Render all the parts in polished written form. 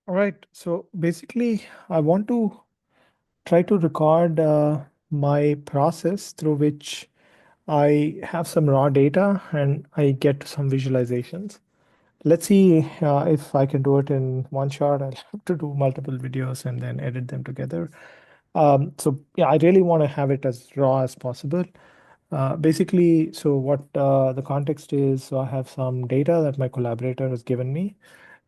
All right. So basically, I want to try to record my process through which I have some raw data and I get some visualizations. Let's see if I can do it in one shot. I'll have to do multiple videos and then edit them together. So yeah, I really want to have it as raw as possible. Basically, so what the context is, so I have some data that my collaborator has given me.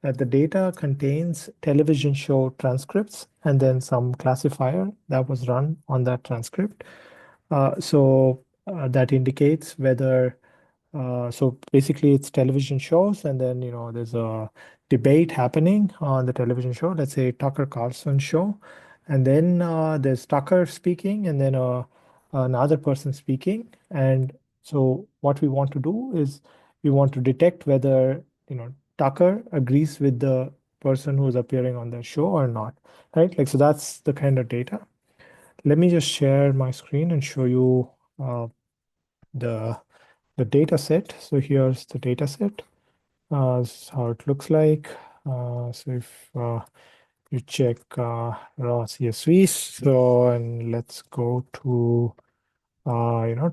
The data contains television show transcripts and then some classifier that was run on that transcript. So that indicates whether so basically, it's television shows, and then there's a debate happening on the television show. Let's say Tucker Carlson show, and then there's Tucker speaking, and then another person speaking. And so, what we want to do is we want to detect whether Tucker agrees with the person who's appearing on the show or not, right? Like so, that's the kind of data. Let me just share my screen and show you uh, the the data set. So here's the data set. This is how it looks like. So if you check raw CSVs, so and let's go to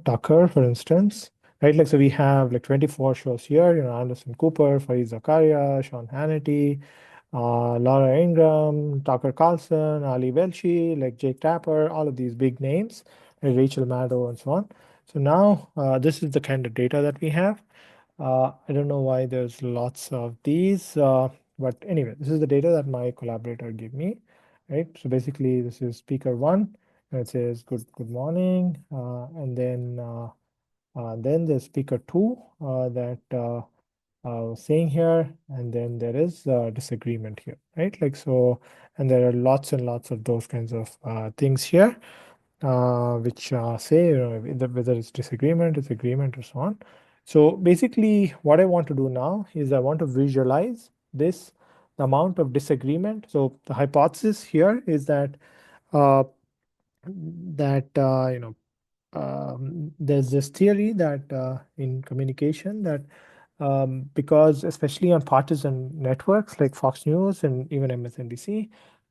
Tucker, for instance, right? Like so we have like 24 shows here, Anderson Cooper, Fareed Zakaria, Sean Hannity, Laura Ingraham, Tucker Carlson, Ali Velshi, like Jake Tapper, all of these big names, and Rachel Maddow, and so on. So now this is the kind of data that we have. I don't know why there's lots of these, but anyway, this is the data that my collaborator gave me, right? So basically, this is speaker one, and it says good morning, and then there's speaker two that was saying here, and then there is disagreement here, right? Like so, and there are lots and lots of those kinds of things here which say whether it's disagreement, it's agreement, or so on. So basically, what I want to do now is I want to visualize this, the amount of disagreement. So the hypothesis here is that uh, there's this theory that in communication that because especially on partisan networks like Fox News and even MSNBC,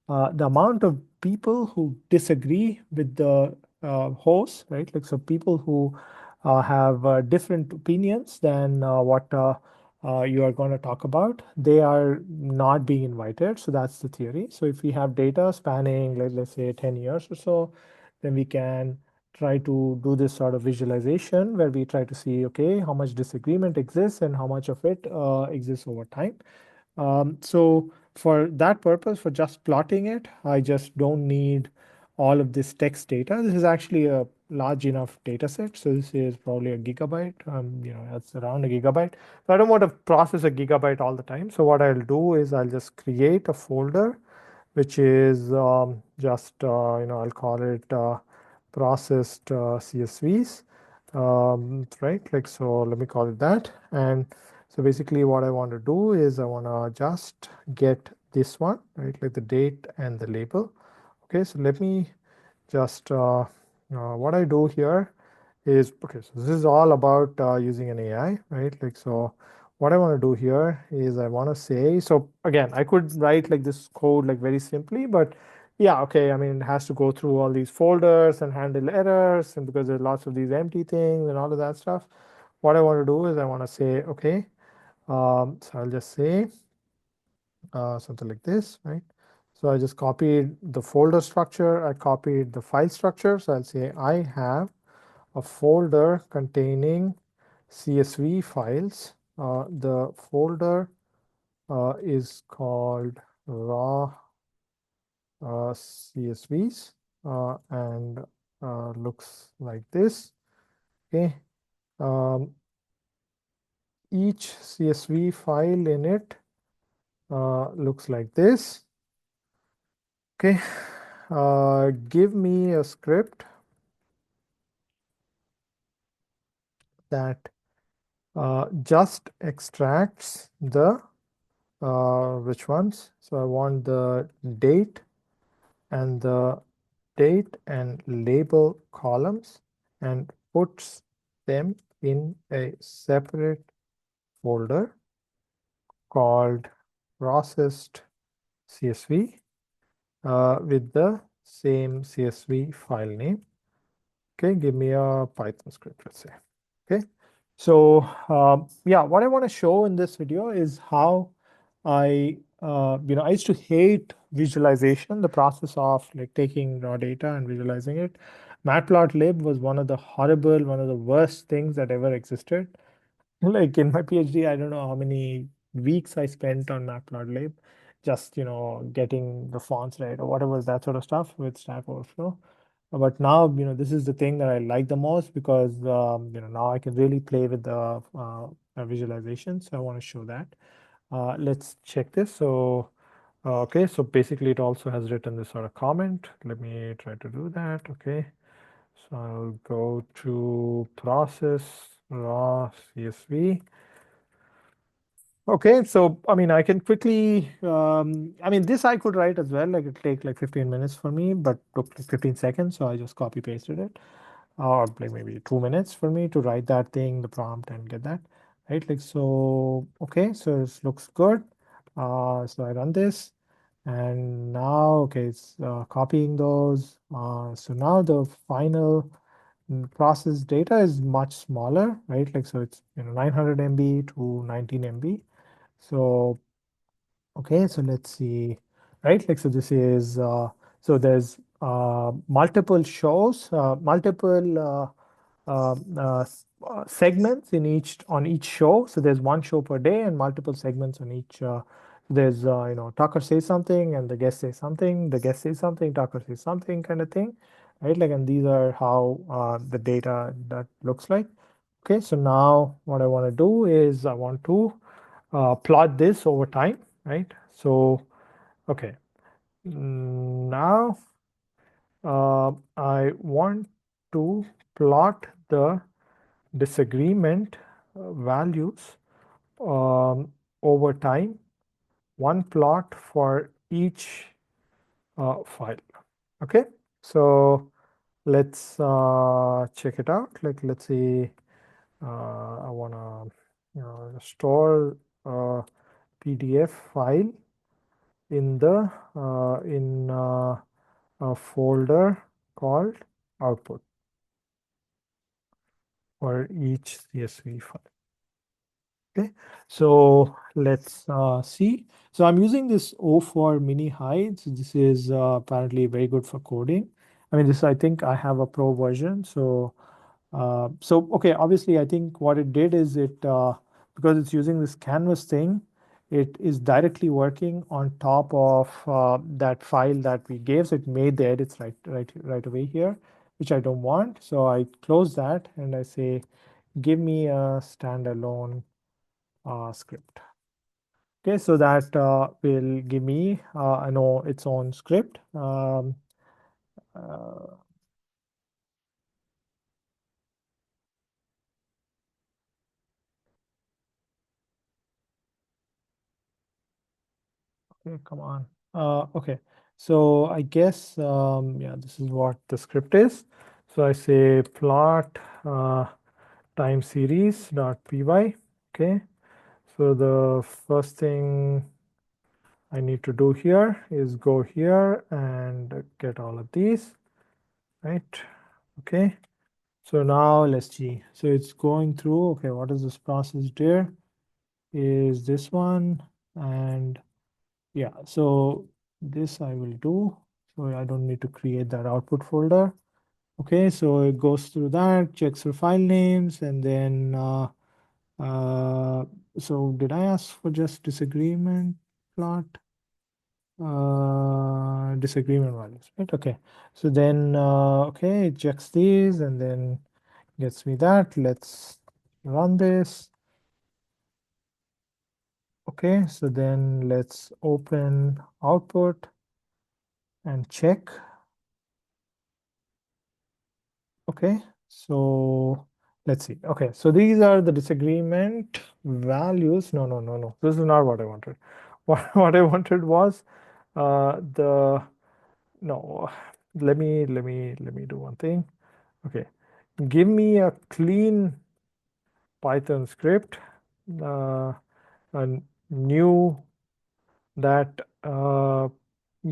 the amount of people who disagree with the host, right? Like so, people who have different opinions than what you are going to talk about, they are not being invited. So that's the theory. So if we have data spanning, like let's say 10 years or so, then we can try to do this sort of visualization where we try to see, okay, how much disagreement exists and how much of it exists over time. So for that purpose, for just plotting it, I just don't need all of this text data. This is actually a large enough data set. So this is probably a gigabyte. That's around a gigabyte. So I don't want to process a gigabyte all the time. So what I'll do is I'll just create a folder, which is just, I'll call it processed CSVs, right? Like, so let me call it that. And so basically what I want to do is I want to just get this one, right? Like the date and the label. Okay, so let me just, what I do here is, okay, so this is all about using an AI, right? Like, so what I want to do here is I want to say, so again, I could write like this code like very simply, but yeah, okay, I mean, it has to go through all these folders and handle errors, and because there's lots of these empty things and all of that stuff. What I want to do is I want to say, okay, so I'll just say something like this, right? So I just copied the folder structure, I copied the file structure. So I'll say I have a folder containing CSV files. The folder is called raw CSVs and looks like this. Okay. Um, each CSV file in it looks like this. Okay. Give me a script that just extracts the which ones? So I want the date and the date and label columns and puts them in a separate folder called processed CSV with the same CSV file name. Okay, give me a Python script, let's say. Okay, so yeah, what I want to show in this video is how I used to hate visualization, the process of like taking raw data and visualizing it. Matplotlib was one of the worst things that ever existed. Like in my PhD, I don't know how many weeks I spent on Matplotlib, just getting the fonts right or whatever that sort of stuff with Stack Overflow. But now, this is the thing that I like the most because now I can really play with the visualization. So I want to show that. Let's check this. So okay, so basically it also has written this sort of comment. Let me try to do that. Okay, so I'll go to process raw CSV. Okay, so I mean, I can quickly, I mean, this I could write as well. Like it take like 15 minutes for me, but took like 15 seconds. So I just copy pasted it, or like maybe 2 minutes for me to write that thing, the prompt, and get that right. Like so, okay, so this looks good. So I run this, and now okay, it's copying those. So now the final process data is much smaller, right? Like so, it's 900 MB to 19 MB. So, okay, so let's see, right? Like, so this is, so there's multiple shows, multiple segments on each show. So there's one show per day and multiple segments on each. There's, Tucker says something and the guest says something, the guest says something, Tucker says something kind of thing, right? Like, and these are how the data that looks like. Okay, so now what I want to do is I want to plot this over time, right? So, okay, now I want to plot the disagreement values over time, one plot for each file. Okay, so let's check it out. Like, let's see, I want to store a PDF file in the in a folder called output for each CSV file. Okay, so let's see. So I'm using this O4 mini hides. This is apparently very good for coding. I mean, this I think I have a pro version. So okay, obviously I think what it did is because it's using this canvas thing, it is directly working on top of that file that we gave. So it made the edits right away here, which I don't want. So I close that and I say, give me a standalone script. Okay, so that will give me I know its own script. Uh, okay, come on. Okay, so I guess yeah, this is what the script is. So I say plot time series dot py. Okay, so the first thing I need to do here is go here and get all of these, right? Okay. So now let's see. So it's going through, okay, what is this process there? Is this one, and yeah, so this I will do. So I don't need to create that output folder. Okay, so it goes through that, checks for file names, and then uh, so did I ask for just disagreement plot? Disagreement values, right? Okay, so then okay, it checks these and then gets me that. Let's run this. Okay, so then let's open output and check. Okay, so let's see. Okay, so these are the disagreement values. No, no, no, no. This is not what I wanted. What I wanted was the no. Let me do one thing. Okay, give me a clean Python script, a new that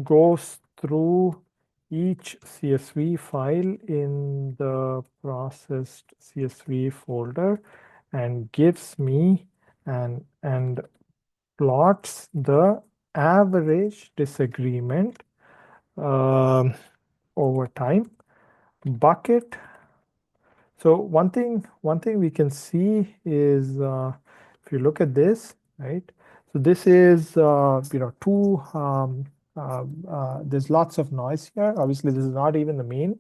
goes through each CSV file in the processed CSV folder and gives me and plots the average disagreement um, over time. Bucket. So one thing we can see is if you look at this, right? So this is two. There's lots of noise here. Obviously, this is not even the mean,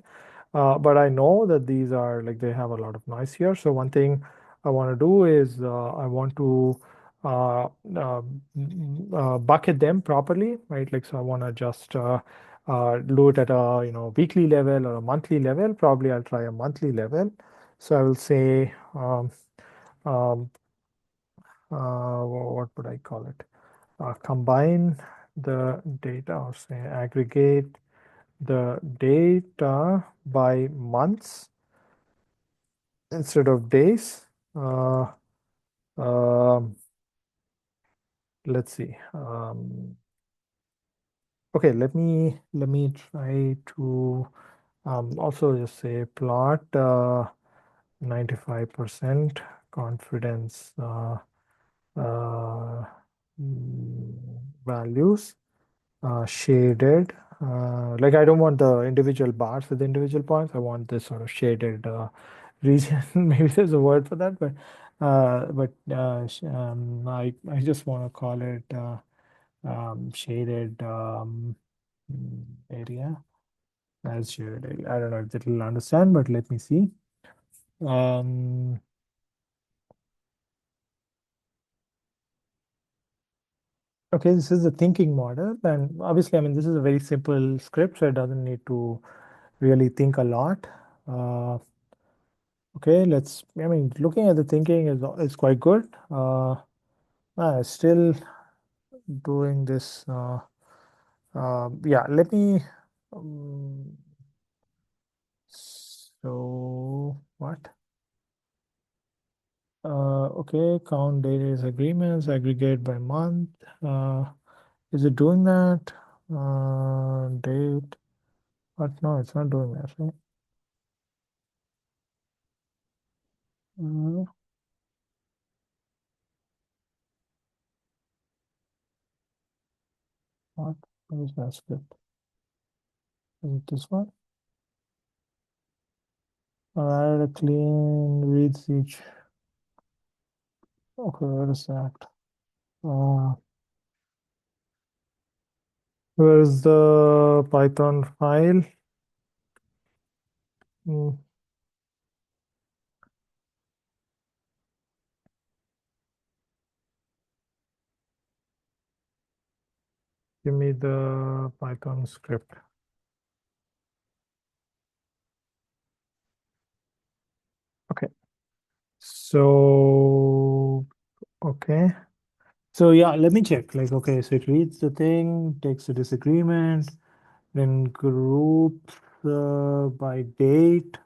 but I know that these are like they have a lot of noise here. So one thing I want to do is I want to uh, uh, bucket them properly, right? Like so, I want to just do it at a weekly level or a monthly level. Probably I'll try a monthly level. So I will say um, what would I call it? Combine the data or say aggregate the data by months instead of days. Uh, um, let's see. Okay, let me try to also just say plot 95% confidence uh, values shaded. Like I don't want the individual bars with the individual points. I want this sort of shaded region. Maybe there's a word for that, but I just want to call it shaded area as shaded area. I don't know if it'll understand, but let me see. Um, okay, this is the thinking model, and obviously, I mean, this is a very simple script, so it doesn't need to really think a lot. Uh, okay, I mean, looking at the thinking is quite good. Still doing this. Yeah, let me. Um, so what? Okay, count daily agreements, aggregate by month. Is it doing that? Date. But no, it's not doing that, right? Uh, what? What is that script? Is it this one? Add a clean reads each. Okay, where is that? Uh, where is the Python file? Hmm, give me the Python script. Okay. So, okay. So yeah, let me check. Like, okay, so it reads the thing, takes the disagreement, then groups by date,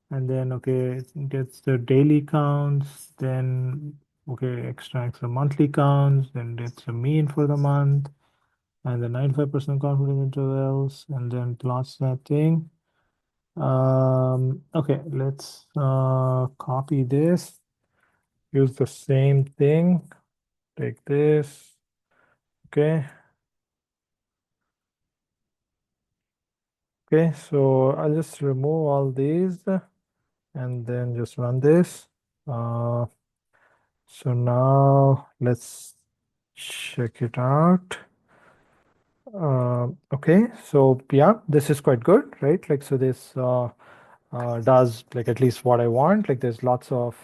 and then okay, it gets the daily counts, then okay, extracts the monthly counts, then gets the mean for the month, and the 95% confidence intervals, and then plots that thing. Okay, let's copy this, use the same thing, take this, okay. Okay, so I'll just remove all these and then just run this. Uh, so now let's check it out. Okay, so yeah, this is quite good, right? Like, so this does like at least what I want. Like, there's lots of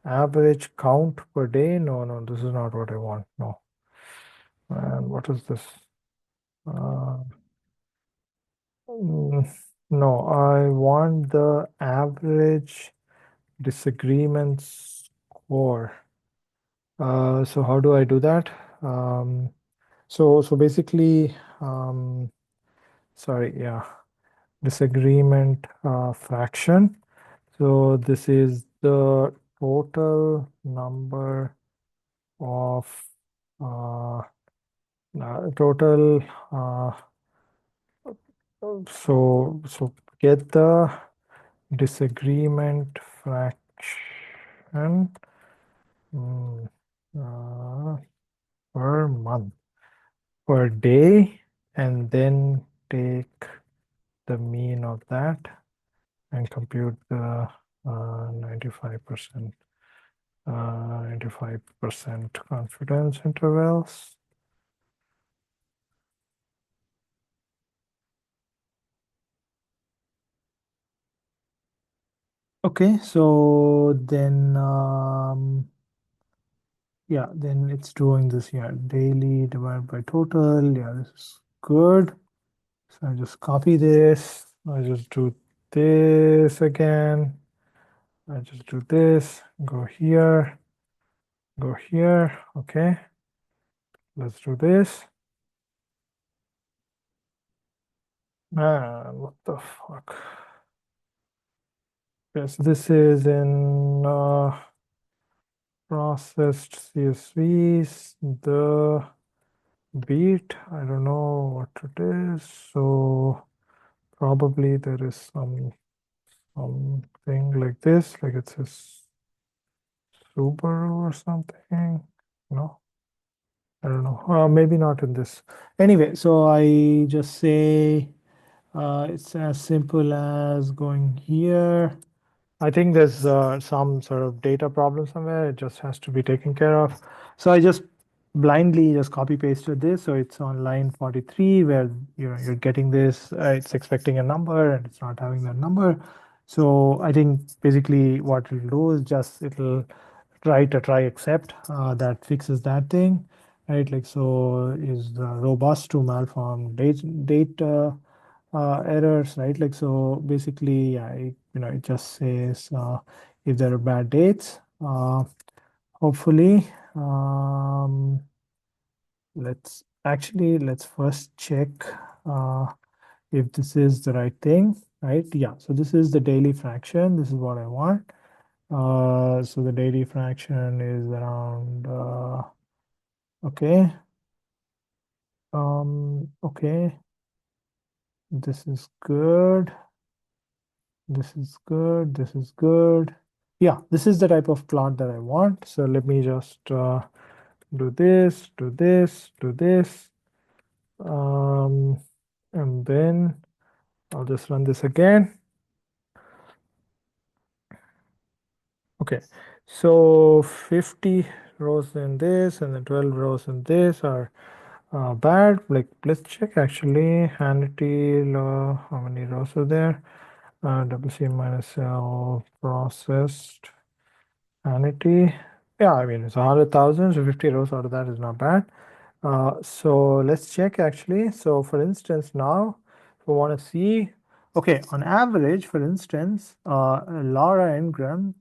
average count per day. No, no, this is not what I want. No. And what is this? Uh, mm, no, I want the average disagreement score. So how do I do that? Um, so basically, sorry, yeah, disagreement fraction. So this is the total number of uh, total. Uh, so get the disagreement fraction mm, uh, per month, per day, and then take the mean of that and compute the 95%, 95% confidence intervals. Okay, so then yeah, then it's doing this here. Daily divided by total. Yeah, this is good. So I just copy this. I just do this again. I just do this. Go here. Go here. Okay. Let's do this. Man, what the fuck? Yes, this is in processed CSVs. The beat, I don't know what it is. So probably there is something like this, like it says Subaru or something. No, I don't know. Maybe not in this. Anyway, so I just say it's as simple as going here. I think there's some sort of data problem somewhere. It just has to be taken care of. So I just blindly just copy pasted this. So it's on line 43 where you're getting this. It's expecting a number and it's not having that number. So I think basically what it'll do is just it'll write a try except that fixes that thing, right? Like so is robust to malform data errors, right? Like so basically, yeah, it just says if there are bad dates. Hopefully, let's first check uh, if this is the right thing, right? Yeah, so this is the daily fraction. This is what I want. So the daily fraction is around okay. Okay, this is good. This is good. This is good. Yeah, this is the type of plot that I want. So let me just do this, do this, do this. Um, and then I'll just run this again. Okay, so 50 rows in this and then 12 rows in this are bad. Like, let's check actually. Hannity law, how many rows are there? WC minus L processed. Sanity. Yeah, I mean, it's 100,000, so 50 rows out of that is not bad. So let's check actually. So for instance, now if we want to see, okay, on average, for instance, Laura Ingram,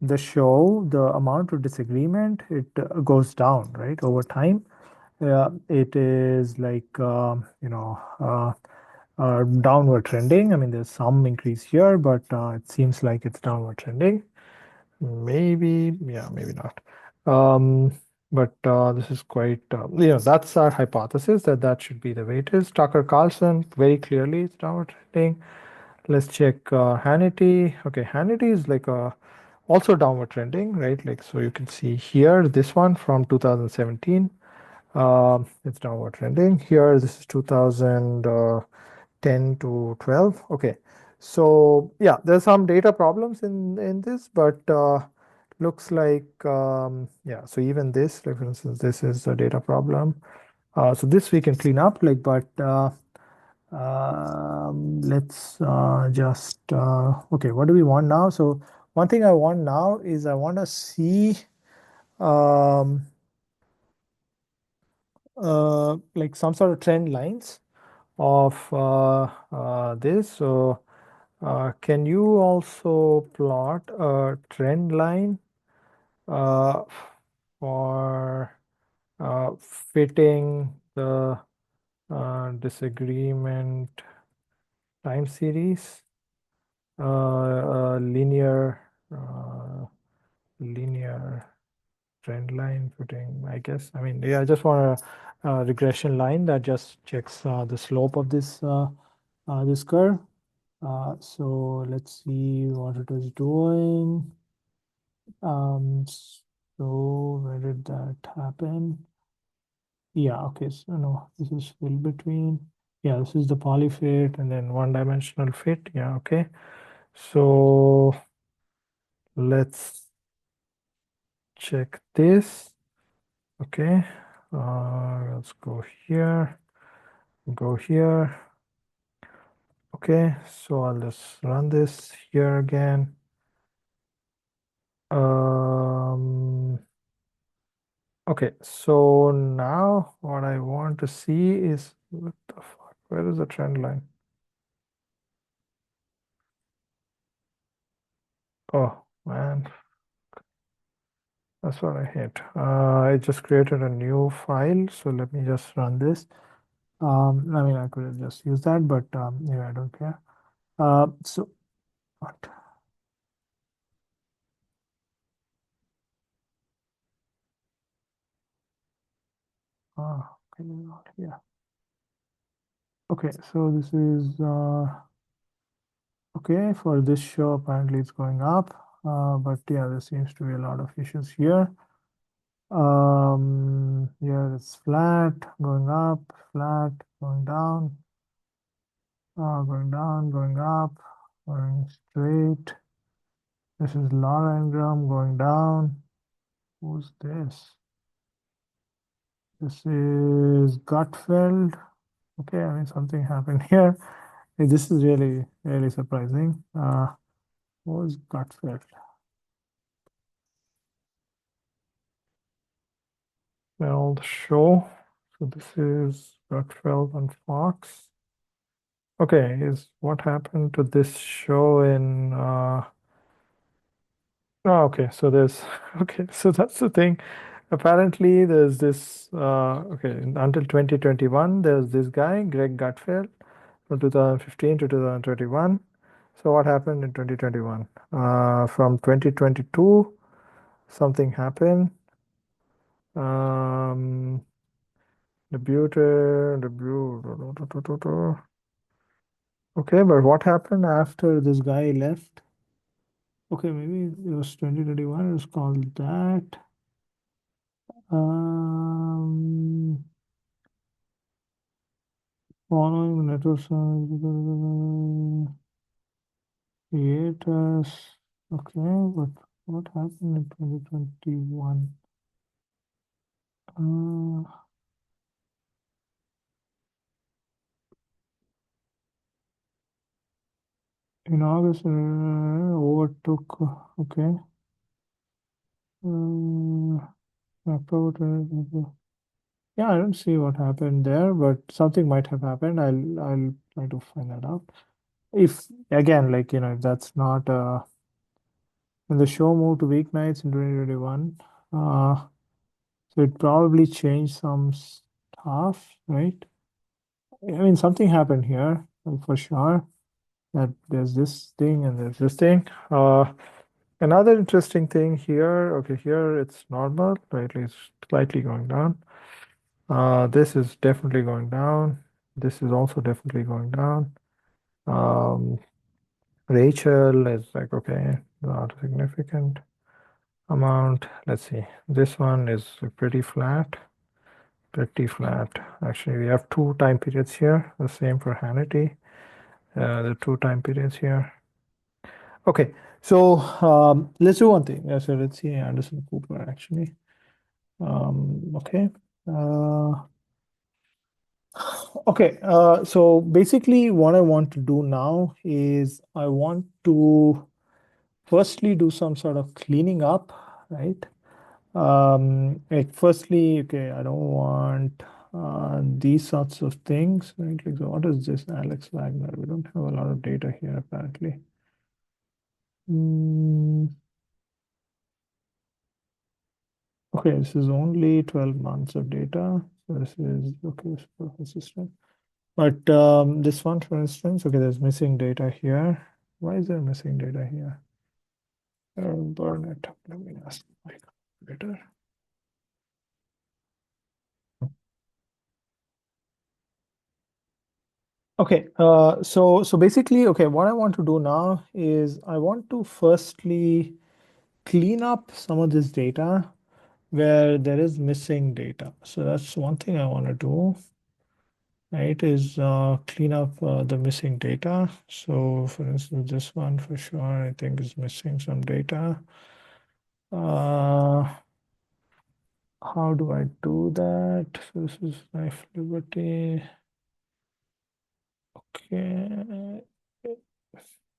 the show, the amount of disagreement, it goes down, right, over time. It is like, downward trending. I mean, there's some increase here, but it seems like it's downward trending. Maybe, yeah, maybe not. Um, but this is quite, that's our hypothesis that that should be the way it is. Tucker Carlson, very clearly it's downward trending. Let's check Hannity. Okay, Hannity is like also downward trending, right? Like, so you can see here, this one from 2017, it's downward trending. Here, this is 2010 to 12. Okay, so yeah, there's some data problems in this, but looks like yeah. So even this, like for instance, this is a data problem. So this we can clean up, like, but let's just okay. What do we want now? So one thing I want now is I want to see um, like some sort of trend lines of this. So can you also plot a trend line uh, for fitting the disagreement time series, linear trend line fitting, I guess. I mean, yeah, I just want to regression line that just checks the slope of this curve. So let's see what it is doing. So where did that happen? Yeah, okay, so no, this is fill between. Yeah, this is the polyfit and then one-dimensional fit. Yeah, okay. So let's check this. Okay, let's go here, go here. Okay, so I'll just run this here again. Okay, so now what I want to see is what the fuck? Where is the trend line? Oh man, that's what I hate. I just created a new file, so let me just run this. I mean, I could have just used that, but yeah, I don't care. So what? Okay, not here. Okay, so this is okay for this show. Apparently, it's going up, but yeah, there seems to be a lot of issues here. Here it's flat, going up, flat, going down, going down, going up, going straight. This is Laura Ingram going down. Who's this? This is Gutfeld. Okay, I mean something happened here. Hey, this is really, really surprising. Who's Gutfeld? Well, the show. So this is Gutfeld on Fox. Okay, is what happened to this show in oh, okay, so there's okay, so that's the thing. Apparently, there's this okay, until 2021, there's this guy, Greg Gutfeld, from 2015 to 2021. So what happened in 2021? From 2022, something happened. Um, debut. Okay, but what happened after this guy left? Okay, maybe it was 2021. It was called that. Um, Following network creators. Okay, but what happened in 2021? Uh, in August, overtook. Okay. October. Yeah, I don't see what happened there, but something might have happened. I'll try to find that out. If again, like if that's not when the show moved to weeknights in 2021, so it probably changed some stuff, right? I mean, something happened here for sure. That there's this thing and there's this thing. Another interesting thing here. Okay, here it's normal, right? It's slightly going down. This is definitely going down. This is also definitely going down. Um, Rachel is like, okay, not a significant amount. Let's see. This one is pretty flat. Pretty flat. Actually, we have two time periods here. The same for Hannity. The two time periods here. Okay, so let's do one thing. So let's see Anderson Cooper actually. Okay. Uh, okay. So basically, what I want to do now is I want to firstly do some sort of cleaning up, right? Like firstly, okay, I don't want these sorts of things, right? Like, so what is this, Alex Wagner? We don't have a lot of data here apparently. Mm, okay, this is only 12 months of data. So this is okay, so consistent. But this one, for instance, okay, there's missing data here. Why is there missing data here? Burn it. Let me ask my computer. Okay, so basically, okay, what I want to do now is I want to firstly clean up some of this data where there is missing data. So that's one thing I want to do, right, is clean up the missing data. So for instance, this one for sure, I think is missing some data. Uh, how do I do that? So this is life liberty. Okay.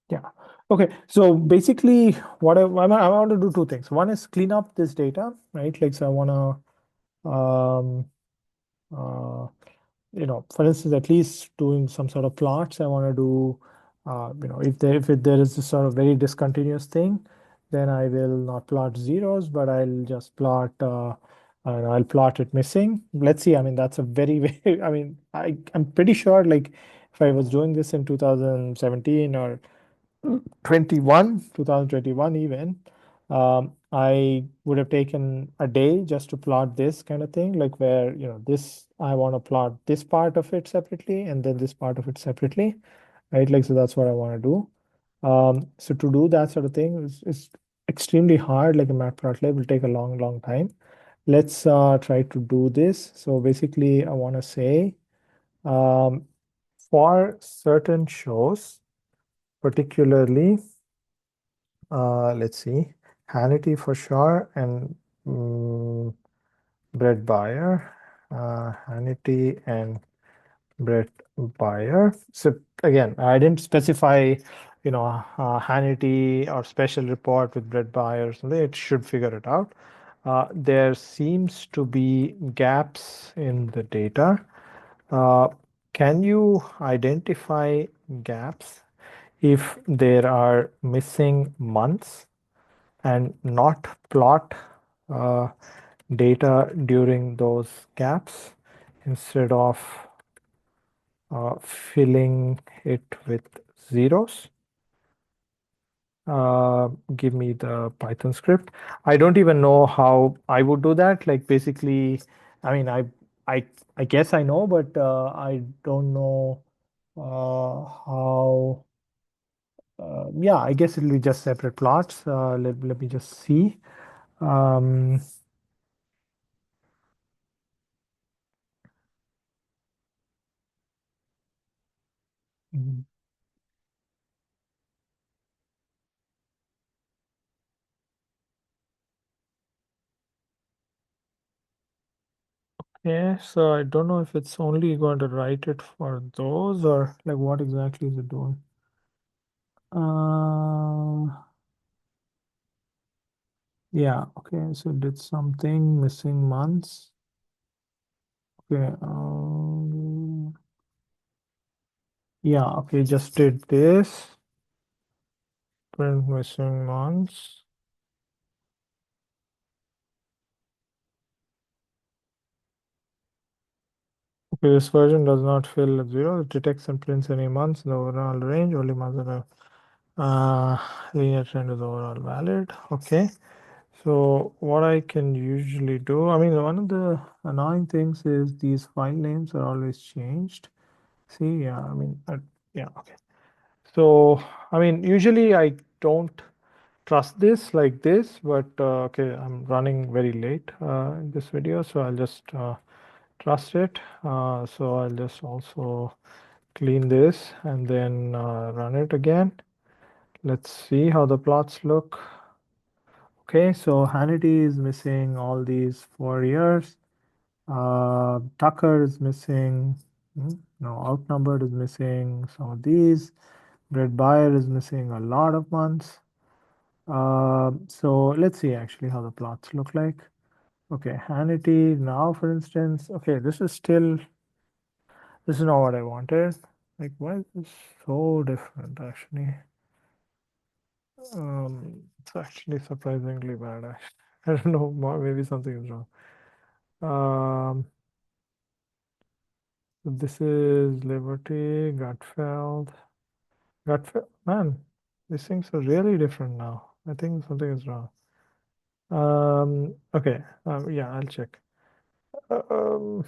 Yeah. Okay. So basically, I want to do two things. One is clean up this data, right? Like, so I want to, uh, for instance, at least doing some sort of plots. I want to do, if there is this sort of very discontinuous thing, then I will not plot zeros, but I'll just plot, and I'll plot it missing. Let's see. I mean, that's a very, very, I mean, I'm pretty sure, like, if I was doing this in 2017 or 2021 even, I would have taken a day just to plot this kind of thing, like where, this, I want to plot this part of it separately and then this part of it separately, right? Like, so that's what I want to do. So to do that sort of thing is extremely hard, like a matplotlib will take a long, long time. Let's try to do this. So basically, I want to say, um, for certain shows, particularly, let's see, Hannity for sure, and Brett Bayer, Hannity and Brett Bayer. So again, I didn't specify, Hannity or special report with Brett Bayer or something. It should figure it out. There seems to be gaps in the data. Uh, can you identify gaps if there are missing months and not plot uh, data during those gaps instead of filling it with zeros? Give me the Python script. I don't even know how I would do that. Like, basically, I mean, I, I guess I know, but I don't know how. Yeah, I guess it'll be just separate plots. Let me just see. Um, yeah, so I don't know if it's only going to write it for those or like what exactly is it doing? Uh, yeah, okay, so it did something missing months. Okay, yeah, okay, just did this. Print missing months. Okay, this version does not fill at zero. It detects and prints any months in the overall range. Only months that are linear trend is overall valid. Okay. So what I can usually do, I mean, one of the annoying things is these file names are always changed. See, yeah, I mean, yeah, okay. So, I mean, usually I don't trust this like this, but okay, I'm running very late in this video, so I'll just trust it. So I'll just also clean this and then run it again. Let's see how the plots look. Okay, so Hannity is missing all these 4 years. Tucker is missing, no, outnumbered is missing some of these. Red Buyer is missing a lot of months. So let's see actually how the plots look like. Okay, Hannity now, for instance. Okay, this is not what I wanted. Like, why is this so different actually? It's actually surprisingly bad. I don't know, maybe something is wrong. Um, this is Liberty, Gutfeld. Gutfeld, man, these things are really different now. I think something is wrong. Okay, yeah, I'll check. Um,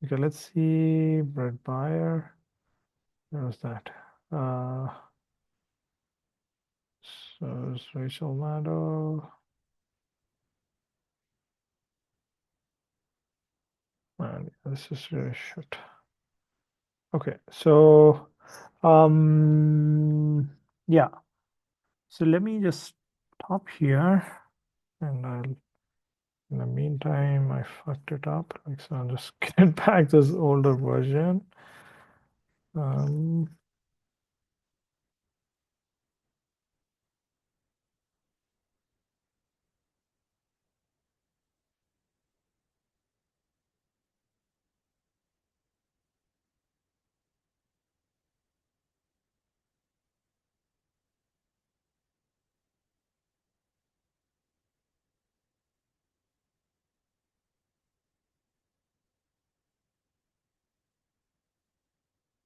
okay, let's see, Brett Buyer. Where was that? Uh, so it's Rachel Maddow. Man, this is really shit. Okay, so yeah. So let me just stop here, and I'll. In the meantime, I fucked it up. Like, so I'll just get back this older version. Um,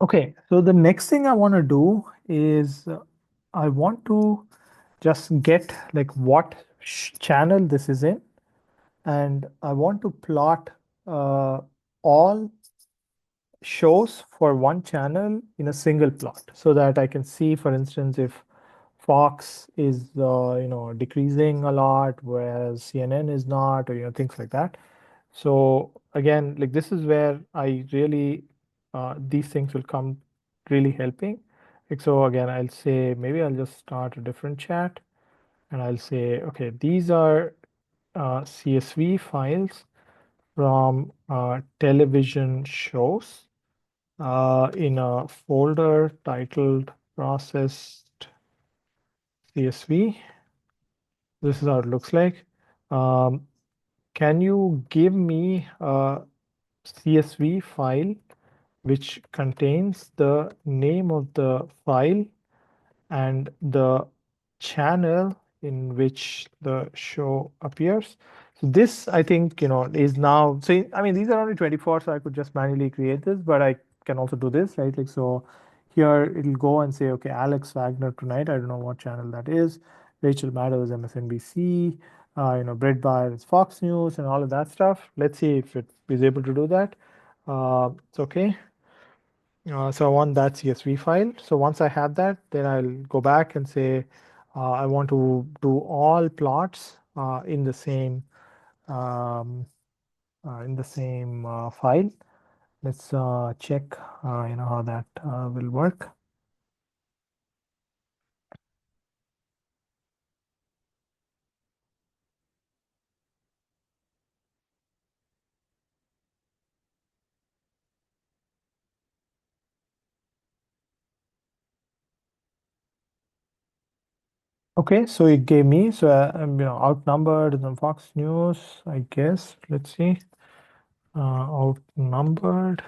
okay, so the next thing I want to do is I want to just get like what channel this is in, and I want to plot all shows for one channel in a single plot so that I can see, for instance, if Fox is decreasing a lot, whereas CNN is not, or things like that. So again, like this is where I really these things will come really helping. Like so again, I'll say maybe I'll just start a different chat and I'll say, okay, these are CSV files from television shows in a folder titled processed CSV. This is how it looks like. Um, can you give me a CSV file which contains the name of the file and the channel in which the show appears? So this, I think, is now, so I mean, these are only 24, so I could just manually create this, but I can also do this, right? Like, so here it'll go and say, okay, Alex Wagner tonight, I don't know what channel that is. Rachel Maddow is MSNBC, Brett Baier is Fox News and all of that stuff. Let's see if it is able to do that. It's okay. So I want that CSV file. So once I have that, then I'll go back and say, I want to do all plots um, in the same file. Let's check, how that will work. Okay, so it gave me, so I'm outnumbered in Fox News, I guess. Let's see, outnumbered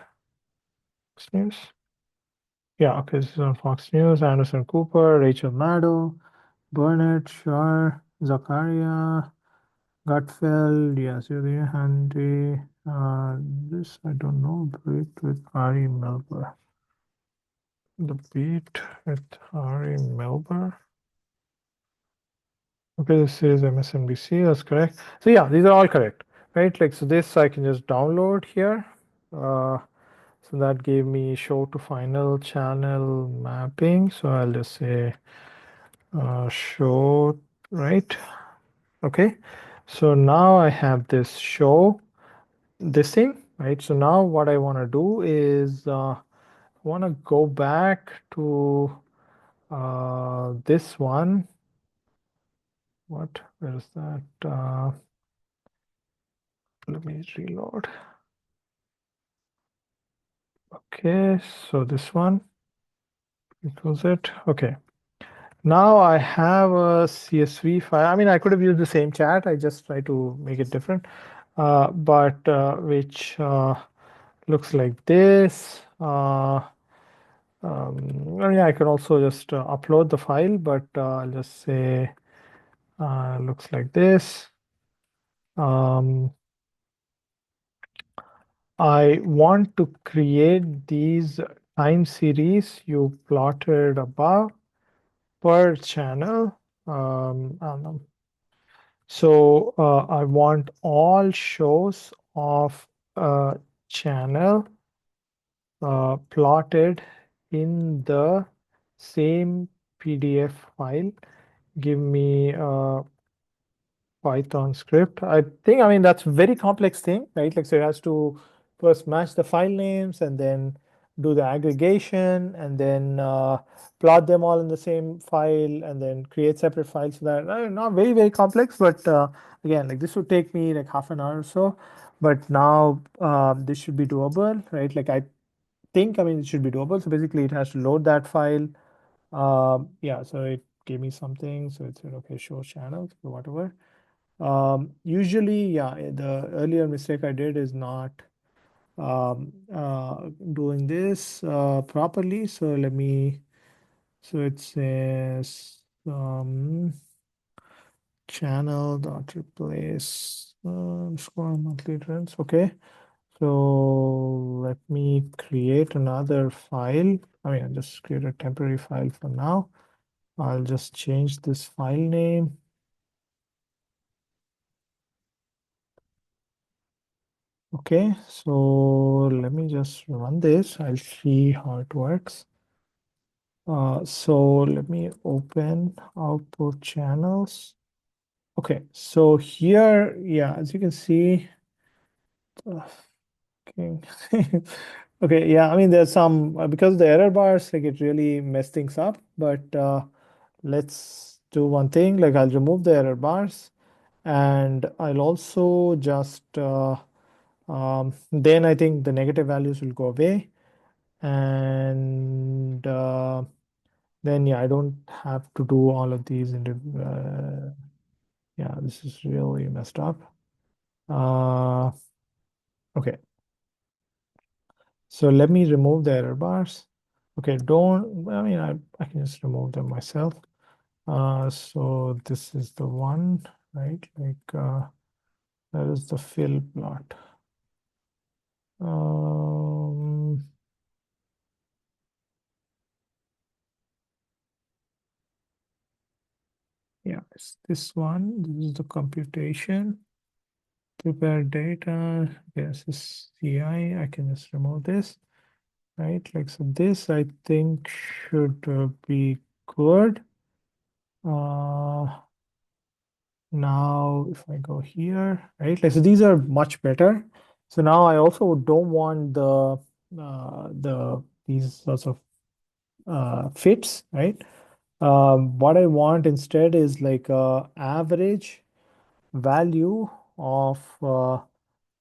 Fox News. Yeah, okay, this is on Fox News. Anderson Cooper, Rachel Maddow, Burnett, Shar, Zakaria, Gutfeld, yes, Julia Handy. This I don't know. Beat with Ari Melber. The beat with Ari Melber. Okay, this is MSNBC. That's correct. So yeah, these are all correct, right? Like so, this I can just download here. So that gave me show to final channel mapping. So I'll just say show, right? Okay. So now I have this show, this thing, right? So now what I want to do is I want to go back to this one. What? Where is that? Let me reload. Okay, so this one, it was it. Okay. Now I have a CSV file. I mean, I could have used the same chat. I just try to make it different, but which looks like this. Yeah, I can also just upload the file, but I'll just say looks like this. I want to create these time series you plotted above per channel. I don't know. So I want all shows of a channel plotted in the same PDF file, give me a Python script. I think, I mean, that's a very complex thing, right? Like, so it has to first match the file names and then do the aggregation and then plot them all in the same file and then create separate files. So that not very, very complex, but again, like this would take me like half an hour or so. But now this should be doable, right? Like I think, I mean, it should be doable. So basically, it has to load that file. Yeah, so it gave me something. So it said, okay, show channels or whatever. Usually, yeah, the earlier mistake I did is not doing this properly. So let me, so it says channel dot replace score monthly trends. Okay. So let me create another file. I mean, I'll just create a temporary file for now. I'll just change this file name. Okay, so let me just run this. I'll see how it works. So let me open output channels. Okay, so here, yeah, as you can see, okay, okay, yeah, I mean, there's some, because of the error bars, like it really messed things up, but let's do one thing, like I'll remove the error bars and I'll also just, then I think the negative values will go away. And then, yeah, I don't have to do all of these into, yeah, this is really messed up. Uh, okay, so let me remove the error bars. Okay, don't, I mean, I can just remove them myself. So this is the one, right? Like, that is the fill plot. Um, yeah, it's this one. This is the computation. Prepare data. Yes, this CI. I can just remove this, right? Like, so this I think should be good. Uh, Now if I go here, right? Like, so these are much better. So now I also don't want these sorts of fits, right? What I want instead is like a average value of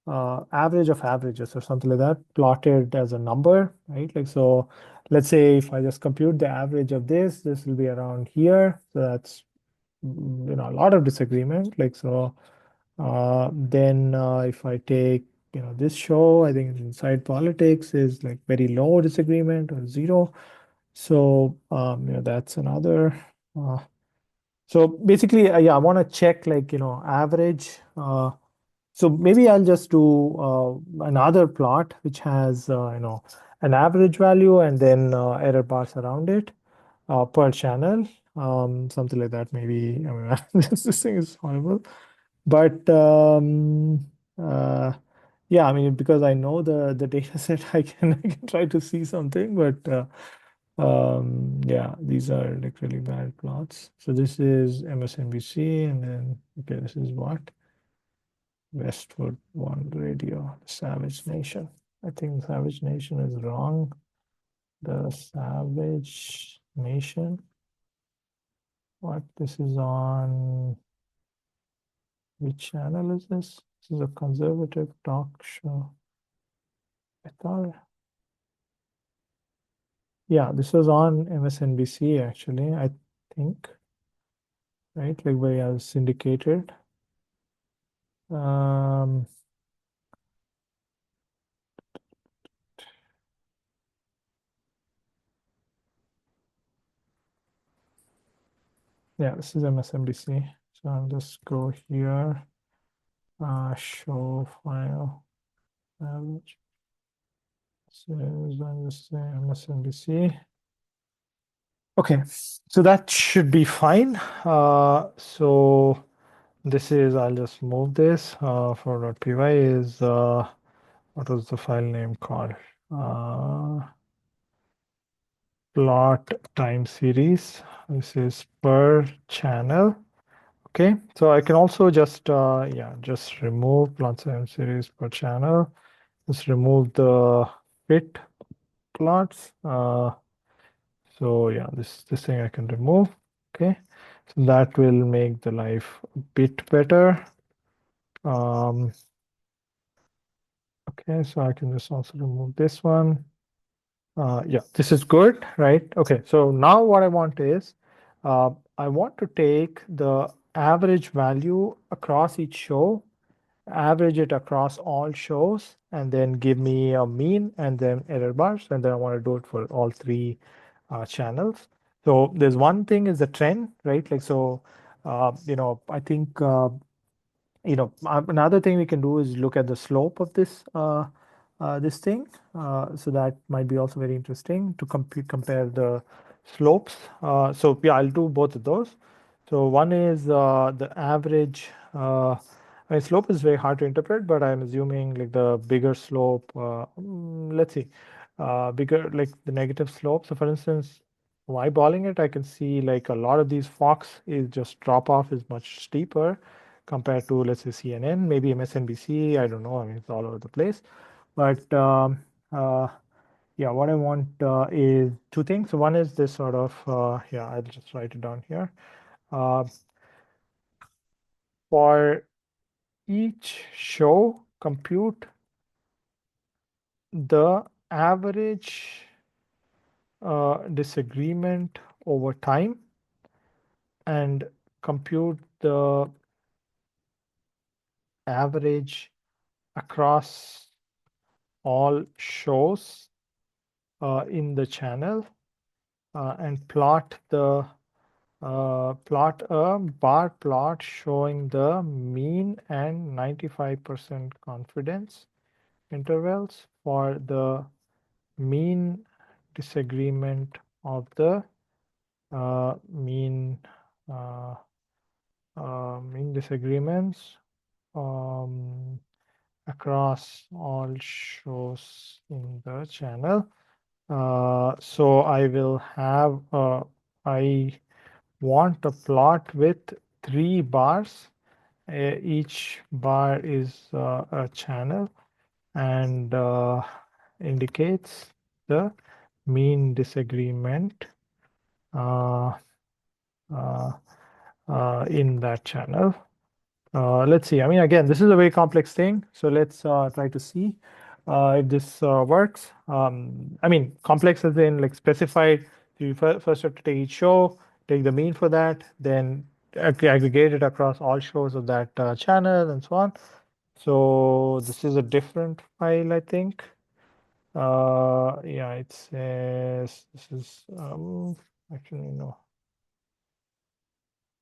average of averages or something like that plotted as a number, right? Like, so let's say if I just compute the average of this will be around here. So that's, a lot of disagreement. Like, so then if I take, this show, I think inside politics is like very low disagreement or zero. So, that's another. Uh, so basically, yeah, I want to check like, average. So maybe I'll just do another plot which has, an average value and then error bars around it per channel, something like that. Maybe, I mean, this thing is horrible. But yeah, I mean, because I know the data set, I can try to see something, but yeah, these are like really bad plots. So this is MSNBC, and then okay, this is what? Westwood One Radio, Savage Nation. I think Savage Nation is wrong. The Savage Nation. What? This is on which channel is this? This is a conservative talk show. I thought, yeah, this was on MSNBC actually, I think, right? Like where I was syndicated. Um, yeah, this is MSNBC. So I'll just go here, show file. Which says I'm just saying MSNBC. Okay, so that should be fine. So this is, I'll just move this for .py is, what was the file name called? Uh, plot time series. This is per channel. Okay, so I can also just yeah, just remove plot time series per channel. Just remove the fit plots. So yeah, this thing I can remove. Okay, so that will make the life a bit better. Um, okay, so I can just also remove this one. Yeah, this is good, right? Okay, so now what I want is, I want to take the average value across each show, average it across all shows, and then give me a mean and then error bars, and then I want to do it for all three channels. So there's one thing is the trend, right? Like so, I think another thing we can do is look at the slope of this thing. So that might be also very interesting to compare the slopes. So yeah, I'll do both of those. So one is the average. I mean, slope is very hard to interpret, but I'm assuming like the bigger slope. Let's see, bigger like the negative slope. So for instance, eyeballing it, I can see like a lot of these Fox is just drop off is much steeper compared to let's say CNN, maybe MSNBC. I don't know. I mean, it's all over the place. But uh, yeah, what I want is two things. So one is this sort of yeah, I'll just write it down here. Uh, for each show, compute the average disagreement over time and compute the average across all shows in the channel and plot a bar plot showing the mean and 95% confidence intervals for the mean disagreement of the mean uh, mean disagreements um, across all shows in the channel. So I will have I want a plot with three bars. Each bar is a channel and indicates the mean disagreement uh, uh, in that channel. Let's see. I mean, again, this is a very complex thing. So let's try to see if this works. I mean, complex as in like specified. You first have to take each show, take the mean for that, then aggregate it across all shows of that channel and so on. So this is a different file, I think. Yeah, it says this is actually no.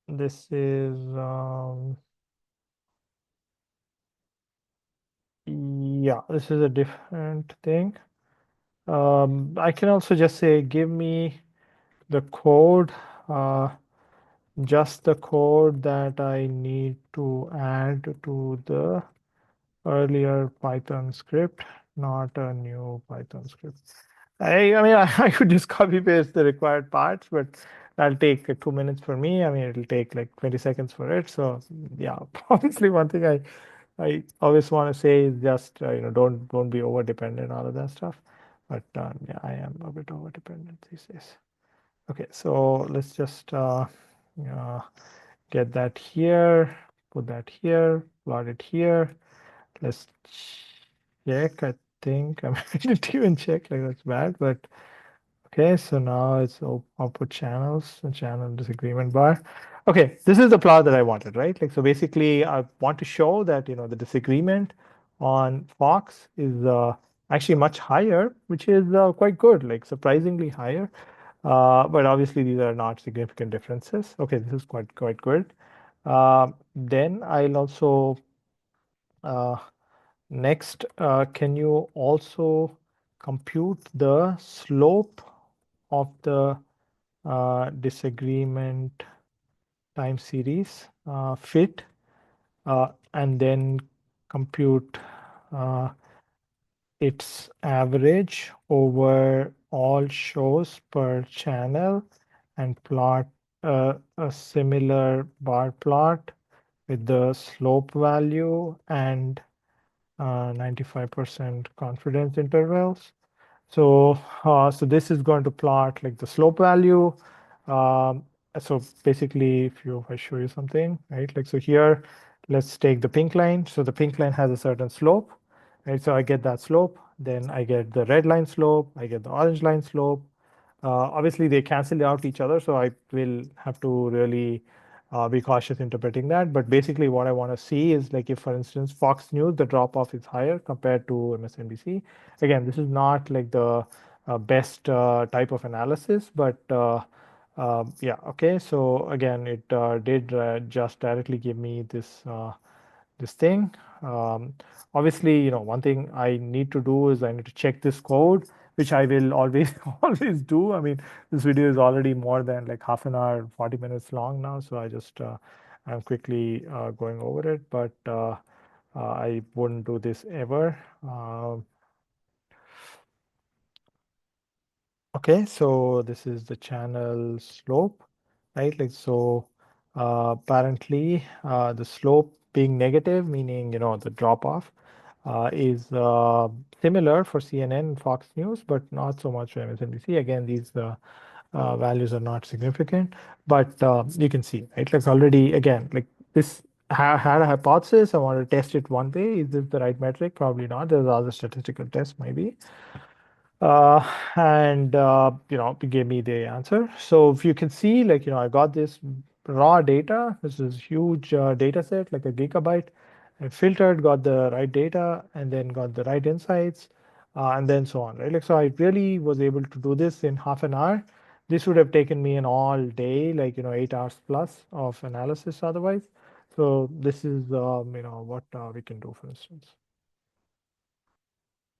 This is yeah, this is a different thing. I can also just say, give me the code, uh, just the code that I need to add to the earlier Python script, not a new Python script. I mean, I could just copy paste the required parts, but that'll take 2 minutes for me. I mean, it'll take like 20 seconds for it. So yeah, obviously one thing I always want to say is just don't be over dependent on all of that stuff. But yeah, I am a bit over dependent these days. Okay, so let's just uh, get that here, put that here, plot it here. Let's check. I think I didn't even check. Like that's bad, but okay, so now it's output channels, a channel disagreement bar. Okay, this is the plot that I wanted, right? Like, so basically I want to show that, the disagreement on Fox is actually much higher, which is quite good, like surprisingly higher. But obviously these are not significant differences. Okay, this is quite good. Then I'll also uh, next, can you also compute the slope of the disagreement time series fit and then compute uh, its average over all shows per channel and plot a similar bar plot with the slope value and 95% confidence intervals. So this is going to plot like the slope value. Um, so basically, if I show you something, right? Like so here, let's take the pink line. So the pink line has a certain slope, right? So I get that slope, then I get the red line slope, I get the orange line slope. Obviously, they cancel out each other, so I will have to really be cautious interpreting that. But basically, what I want to see is like if, for instance, Fox News, the drop off is higher compared to MSNBC. Again, this is not like the best type of analysis, but yeah, okay. So again, it did just directly give me this thing. Um, Obviously, one thing I need to do is I need to check this code, which I will always always do. I mean, this video is already more than like half an hour, 40 minutes long now, so I'm quickly going over it, but I wouldn't do this ever. Okay, so this is the channel slope, right? Like so, apparently the slope being negative, meaning the drop off, is similar for CNN and Fox News, but not so much for MSNBC. Again, these values are not significant, but you can see, right? Like already, again, like this had a hypothesis. I want to test it one way. Is this the right metric? Probably not. There's other statistical tests, maybe. And it gave me the answer. So if you can see, like I got this raw data. This is huge data set, like a gigabyte. I filtered, got the right data, and then got the right insights, and then so on, right? Like so, I really was able to do this in half an hour. This would have taken me an all day, like 8 hours plus of analysis otherwise. So this is what we can do, for instance.